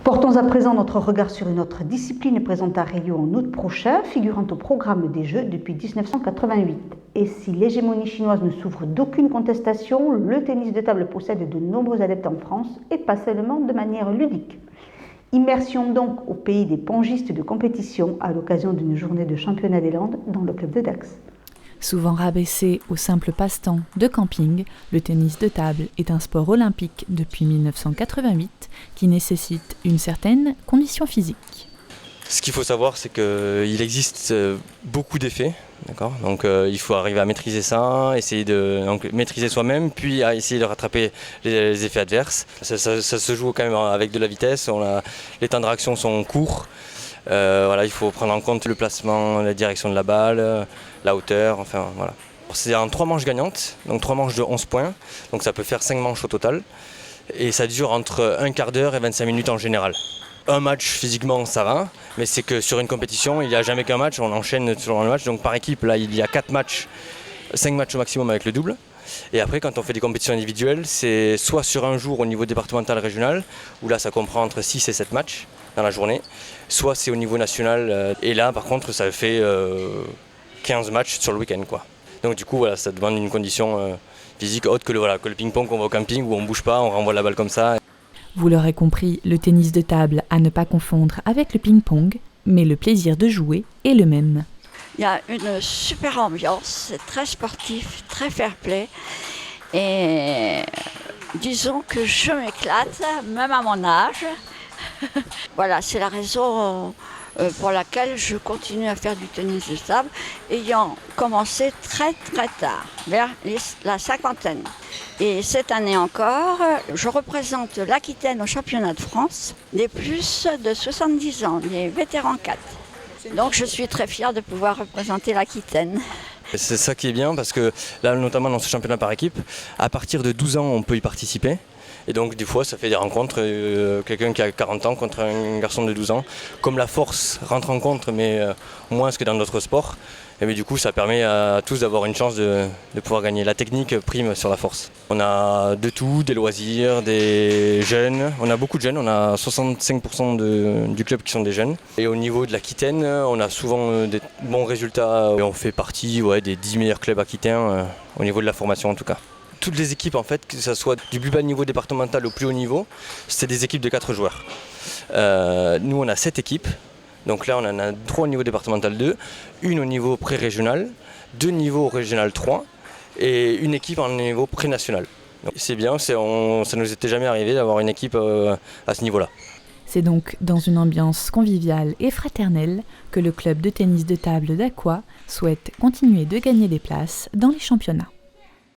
Portons à présent notre regard sur une autre discipline présente à Rio en août prochain, figurant au programme des Jeux depuis 1988. Et si l'hégémonie chinoise ne souffre d'aucune contestation, le tennis de table possède de nombreux adeptes en France et pas seulement de manière ludique. Immersion donc au pays des pongistes de compétition à l'occasion d'une journée de championnat des Landes dans le club de Dax. Souvent rabaissé au simple passe-temps de camping, le tennis de table est un sport olympique depuis 1988 qui nécessite une certaine condition physique. Ce qu'il faut savoir, c'est qu'il existe beaucoup d'effets, d'accord ? Donc il faut arriver à maîtriser ça, essayer de maîtriser soi-même, puis à essayer de rattraper les effets adverses. Ça se joue quand même avec de la vitesse, les temps de réaction sont courts. Il faut prendre en compte le placement, la direction de la balle, la hauteur, enfin voilà. C'est en 3 manches gagnantes, donc 3 manches de 11 points, donc ça peut faire 5 manches au total. Et ça dure entre un quart d'heure et 25 minutes en général. Un match physiquement ça va, mais c'est que sur une compétition il n'y a jamais qu'un match, on enchaîne sur le match, donc par équipe là il y a 4 matchs, 5 matchs au maximum avec le double. Et après quand on fait des compétitions individuelles, c'est soit sur un jour au niveau départemental régional, où là ça comprend entre 6 et 7 matchs dans la journée, soit c'est au niveau national, et là par contre ça fait 15 matchs sur le week-end quoi. Donc du coup voilà, ça demande une condition physique autre que le ping-pong qu'on va au camping où on bouge pas, on renvoie la balle comme ça. Vous l'aurez compris, le tennis de table à ne pas confondre avec le ping-pong, mais le plaisir de jouer est le même. Il y a une super ambiance, c'est très sportif, très fair-play et disons que je m'éclate, même à mon âge. Voilà, c'est la raison pour laquelle je continue à faire du tennis de table, ayant commencé très très tard, vers la cinquantaine. Et cette année encore, je représente l'Aquitaine au championnat de France des plus de 70 ans, les vétérans 4. Donc je suis très fière de pouvoir représenter l'Aquitaine. C'est ça qui est bien parce que là notamment dans ce championnat par équipe, à partir de 12 ans on peut y participer. Et donc des fois ça fait des rencontres, quelqu'un qui a 40 ans contre un garçon de 12 ans. Comme la force rentre en compte mais moins que dans d'autres sports, et bien, du coup ça permet à tous d'avoir une chance de pouvoir gagner. La technique prime sur la force. On a de tout, des loisirs, des jeunes, on a beaucoup de jeunes, on a 65% du club qui sont des jeunes. Et au niveau de l'Aquitaine, on a souvent des bons résultats. Et on fait partie des 10 meilleurs clubs aquitains au niveau de la formation en tout cas. Toutes les équipes en fait, que ce soit du plus bas niveau départemental au plus haut niveau, c'est des équipes de 4 joueurs. Nous on a 7 équipes, donc là on en a 3 au niveau départemental 2, une au niveau pré-régional, 2 niveaux régional 3 et une équipe en niveau pré-national. Donc, c'est bien, ça nous était jamais arrivé d'avoir une équipe à ce niveau-là. C'est donc dans une ambiance conviviale et fraternelle que le club de tennis de table d'Aqua souhaite continuer de gagner des places dans les championnats.